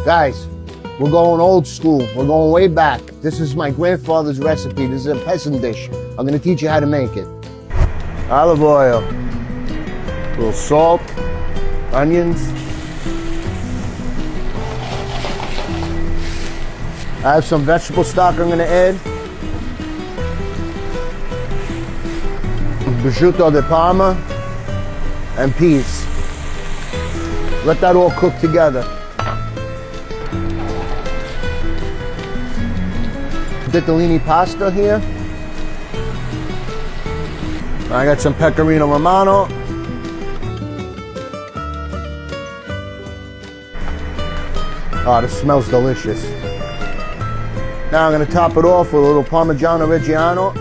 Guys, we're going old school. We're going way back. This is my grandfather's recipe. This is a peasant dish. I'm gonna teach you how to make it. Olive oil, a little salt, onions. I have some vegetable stock I'm gonna add. Prosciutto di Parma and peas. Let that all cook together. Ditalini pasta here. I got some pecorino romano. Oh, this smells delicious. Now I'm going to top it off with a little Parmigiano Reggiano.